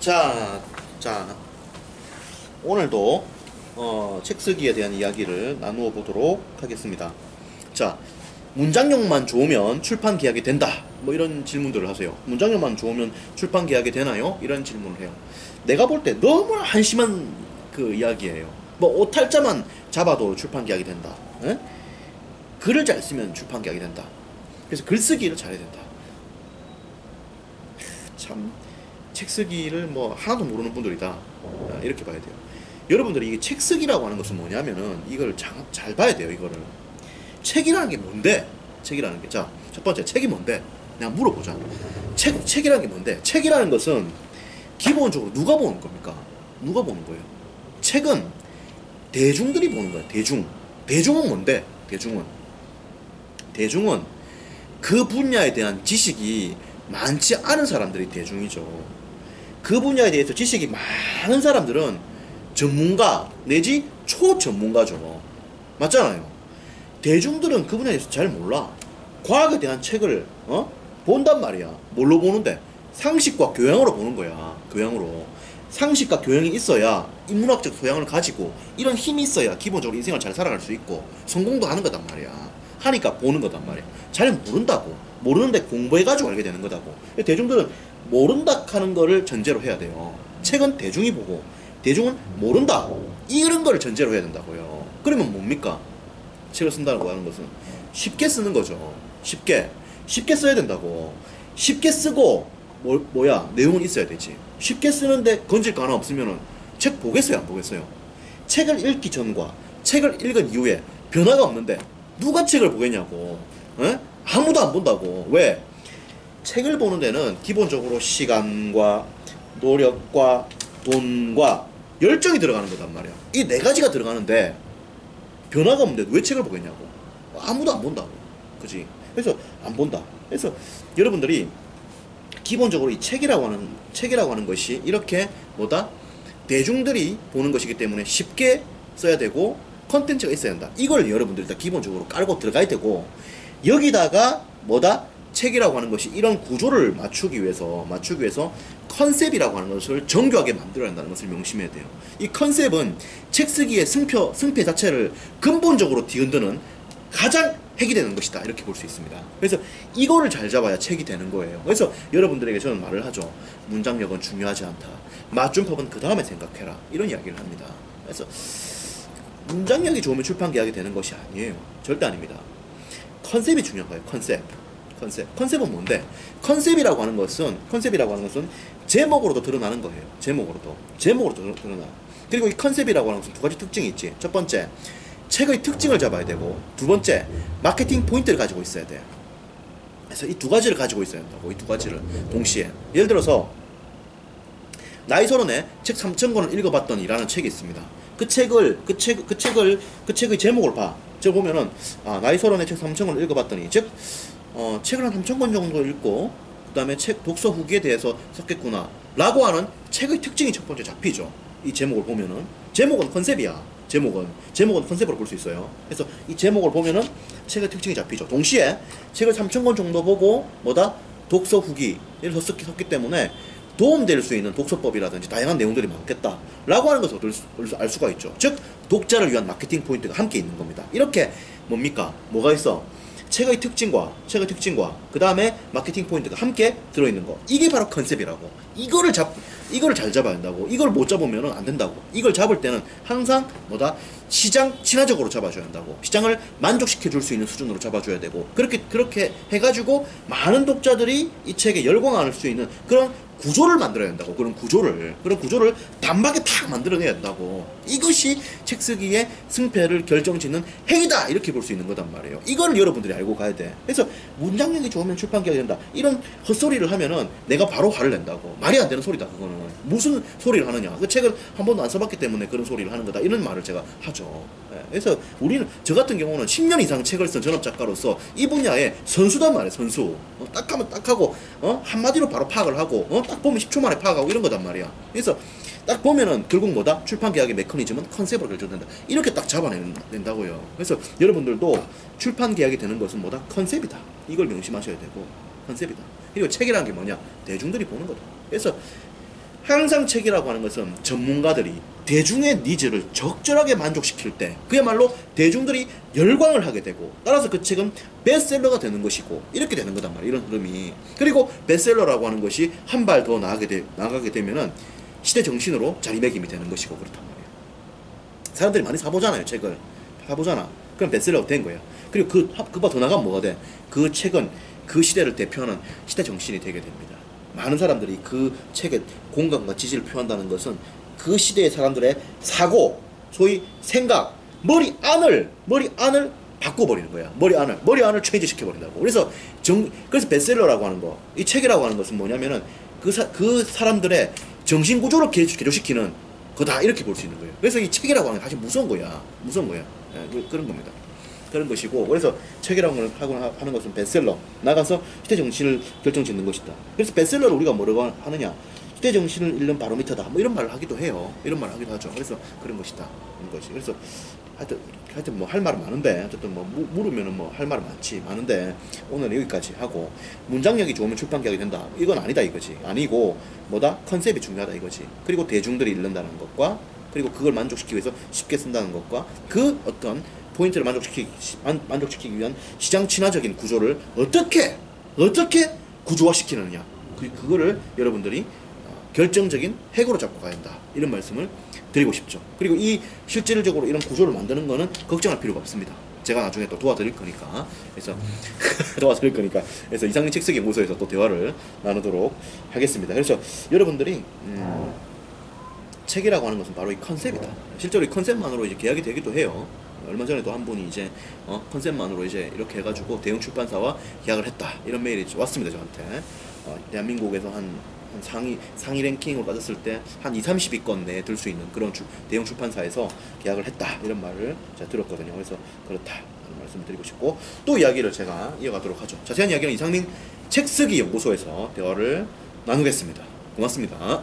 자, 오늘도 책 쓰기에 대한 이야기를 나누어 보도록 하겠습니다. 자, 문장력만 좋으면 출판 계약이 된다. 뭐 이런 질문들을 하세요. 문장력만 좋으면 출판 계약이 되나요? 이런 질문을 해요. 내가 볼 때 너무 한심한 그 이야기예요. 뭐 오탈자만 잡아도 출판 계약이 된다. 에? 글을 잘 쓰면 출판 계약이 된다. 그래서 글쓰기를 잘해야 된다. 참 책쓰기를 뭐 하나도 모르는 분들이다. 이렇게 봐야 돼요. 여러분들이 이게 책쓰기라고 하는 것은 뭐냐면은 이걸 잘 봐야 돼요. 이거를 책이라는 게 뭔데? 책이라는 게, 자, 첫 번째 책이 뭔데? 내가 물어보자. 책이라는 게 뭔데? 책이라는 것은 기본적으로 누가 보는 겁니까? 누가 보는 거예요? 책은 대중들이 보는 거예요. 대중은 뭔데? 대중은 그 분야에 대한 지식이 많지 않은 사람들이 대중이죠. 그 분야에 대해서 지식이 많은 사람들은 전문가 내지 초전문가죠. 맞잖아요. 대중들은 그 분야에 대해서 잘 몰라. 과학에 대한 책을 본단 말이야. 뭘로 보는데? 상식과 교양으로 보는 거야. 교양으로. 상식과 교양이 있어야 인문학적 소양을 가지고 이런 힘이 있어야 기본적으로 인생을 잘 살아갈 수 있고 성공도 하는 거단 말이야. 하니까 보는 거단 말이야. 잘 모른다고. 모르는데 공부해가지고 알게 되는 거다고. 대중들은 모른다 하는 거를 전제로 해야 돼요. 책은 대중이 보고 대중은 모른다. 이런 거를 전제로 해야 된다고요. 그러면 뭡니까? 책을 쓴다고 하는 것은 쉽게 쓰는 거죠. 쉽게 써야 된다고. 쉽게 쓰고 내용은 있어야 되지. 쉽게 쓰는데 건질 거 하나 없으면은 책 보겠어요, 안 보겠어요? 책을 읽기 전과 책을 읽은 이후에 변화가 없는데 누가 책을 보겠냐고. 에? 아무도 안 본다고. 왜? 책을 보는 데는 기본적으로 시간과 노력과 돈과 열정이 들어가는 거단 말이야. 이 네 가지가 들어가는데 변화가 없는데 왜 책을 보겠냐고. 아무도 안 본다고. 그지? 그래서 안 본다. 그래서 여러분들이 기본적으로 이 책이라고 하는 것이 이렇게 대중들이 보는 것이기 때문에 쉽게 써야 되고 컨텐츠가 있어야 한다. 이걸 여러분들이 다 기본적으로 깔고 들어가야 되고, 여기다가 책이라고 하는 것이 이런 구조를 맞추기 위해서 컨셉이라고 하는 것을 정교하게 만들어야 한다는 것을 명심해야 돼요. 이 컨셉은 책 쓰기의 승패 자체를 근본적으로 뒤흔드는 가장 핵이 되는 것이다. 이렇게 볼 수 있습니다. 그래서 이거를 잘 잡아야 책이 되는 거예요. 그래서 여러분들에게 저는 말을 하죠. 문장력은 중요하지 않다. 맞춤법은 그 다음에 생각해라. 이런 이야기를 합니다. 그래서 문장력이 좋으면 출판 계약이 되는 것이 아니에요. 절대 아닙니다. 컨셉이 중요한 거예요. 컨셉은 뭔데? 컨셉이라고 하는 것은 제목으로도 드러나는 거예요. 제목으로도 드러나. 그리고 이 컨셉이라고 하는 것은 두 가지 특징이 있지. 첫 번째, 책의 특징을 잡아야 되고, 두 번째, 마케팅 포인트를 가지고 있어야 돼. 그래서 이 두 가지를 가지고 있어야 한다고. 이 두 가지를 동시에. 예를 들어서 나이 서른에 책 3,000권을 읽어봤더니라는 책이 있습니다. 그 책의 제목을 봐. 저 보면은 나이 서른에 책 3,000권을 읽어봤더니, 즉 책을 한 3,000권 정도 읽고 그 다음에 책 독서 후기에 대해서 썼겠구나 라고 하는 책의 특징이 첫 번째 잡히죠. 이 제목을 보면은. 제목은 컨셉이야. 제목은 컨셉으로 볼 수 있어요. 그래서 이 제목을 보면은 책의 특징이 잡히죠. 동시에 책을 3,000권 정도 보고 독서 후기를 썼기 때문에 도움될 수 있는 독서법이라든지 다양한 내용들이 많겠다 라고 하는 것을 알 수가 있죠. 즉 독자를 위한 마케팅 포인트가 함께 있는 겁니다. 이렇게 뭐가 있어? 책의 특징과 그 다음에 마케팅 포인트가 함께 들어있는 거. 이게 바로 컨셉이라고. 이거를 잘 잡아야 한다고. 이걸 못 잡으면 안 된다고. 이걸 잡을 때는 항상 시장 친화적으로 잡아줘야 한다고. 시장을 만족시켜 줄 수 있는 수준으로 잡아줘야 되고, 그렇게 해가지고 많은 독자들이 이 책에 열광할 수 있는 그런 구조를 만들어야 한다고. 그런 구조를 단박에 탁 만들어내야 한다고. 이것이 책 쓰기의 승패를 결정짓는 핵이다. 이렇게 볼 수 있는 거단 말이에요. 이걸 여러분들이 알고 가야 돼. 그래서 문장력이 좋으면 출판 계약이 된다. 이런 헛소리를 하면은 내가 바로 화를 낸다고. 말이 안 되는 소리다. 그거는 무슨 소리를 하느냐. 그 책을 한 번도 안 써봤기 때문에 그런 소리를 하는 거다. 이런 말을 제가 하죠. 그래서 저 같은 경우는 10년 이상 책을 쓴 전업작가로서 이 분야의 선수단 말이에요. 선수. 딱 하면 딱 하고 한마디로 바로 파악을 하고 딱 보면 10초 만에 파악하고 이런 거단 말이야. 그래서 딱 보면은 결국 출판 계약의 메커니즘은 컨셉으로 결정된다. 이렇게 딱 잡아낸다고요. 그래서 여러분들도 출판 계약이 되는 것은 컨셉이다. 이걸 명심하셔야 되고, 컨셉이다. 그리고 책이라는 게 뭐냐? 대중들이 보는 거다. 그래서 항상 책이라고 하는 것은 전문가들이 대중의 니즈를 적절하게 만족시킬 때 그야말로 대중들이 열광을 하게 되고 따라서 그 책은 베스트셀러가 되는 것이고 이렇게 되는 거단 말이에요. 이런 흐름이. 그리고 베스트셀러라고 하는 것이 한 발 더 나가게 되면은 시대 정신으로 자리매김이 되는 것이고 그렇단 말이에요. 사람들이 많이 사보잖아요. 책을 사보잖아. 그럼 베스트셀러가 된 거야. 그리고 그보다 더 나가면 뭐가 돼? 그 책은 그 시대를 대표하는 시대 정신이 되게 됩니다. 많은 사람들이 그 책에 공감과 지지를 표한다는 것은 그 시대의 사람들의 사고, 소위 생각, 머리 안을 바꿔버리는 거야. 머리 안을 체인지 시켜버린다고. 그래서 베스트셀러라고 하는 거, 이 책이라고 하는 것은 뭐냐면은 그 사람들의 정신 구조를 개조시키는 거다 이렇게 볼 수 있는 거예요. 그래서 이 책이라고 하는 게 사실 무서운 거야. 예, 그런 겁니다. 그런 것이고, 그래서 책이라고 하는 것은 베스트셀러 나가서 시대 정신을 결정짓는 것이다. 그래서 베스트셀러를 우리가 뭐라고 하느냐? 시대 정신을 읽는 바로미터다. 뭐 이런 말을 하기도 해요. 이런 말을 하기도 하죠. 그래서 그런 것이다. 이런 것이. 그래서 하여튼 뭐 할 말은 많은데, 어쨌든 뭐 물으면은 뭐 할 말은 많은데 오늘은 여기까지 하고, 문장력이 좋으면 출판 계약이 된다. 이건 아니다 이거지. 아니고 뭐다? 컨셉이 중요하다 이거지. 그리고 대중들이 읽는다는 것과 그리고 그걸 만족시키기 위해서 쉽게 쓴다는 것과 그 어떤 포인트를 만족시키기 위한 시장 친화적인 구조를 어떻게 구조화시키느냐. 그거를 여러분들이 결정적인 핵으로 잡고 가야 한다. 이런 말씀을 드리고 싶죠. 그리고 이 실질적으로 이런 구조를 만드는 거는 걱정할 필요가 없습니다. 제가 나중에 또 도와드릴 거니까. 그래서 이상민 책쓰기 모서에서 또 대화를 나누도록 하겠습니다. 그래서 여러분들이 책이라고 하는 것은 바로 이 컨셉이다. 실제로 이 컨셉만으로 이제 계약이 되기도 해요. 얼마 전에도 한 분이 이제 컨셉만으로 이제 이렇게 해가지고 대형 출판사와 계약을 했다. 이런 메일이 왔습니다 저한테. 대한민국에서 한 상위 랭킹으로 따졌을 때 한 20-30위권 내에 들 수 있는 그런 대형 출판사에서 계약을 했다. 이런 말을 제가 들었거든요. 그래서 그렇다. 이런 말씀을 드리고 싶고, 또 이야기를 제가 이어가도록 하죠. 자세한 이야기는 이상민 책쓰기 연구소에서 대화를 나누겠습니다. 고맙습니다.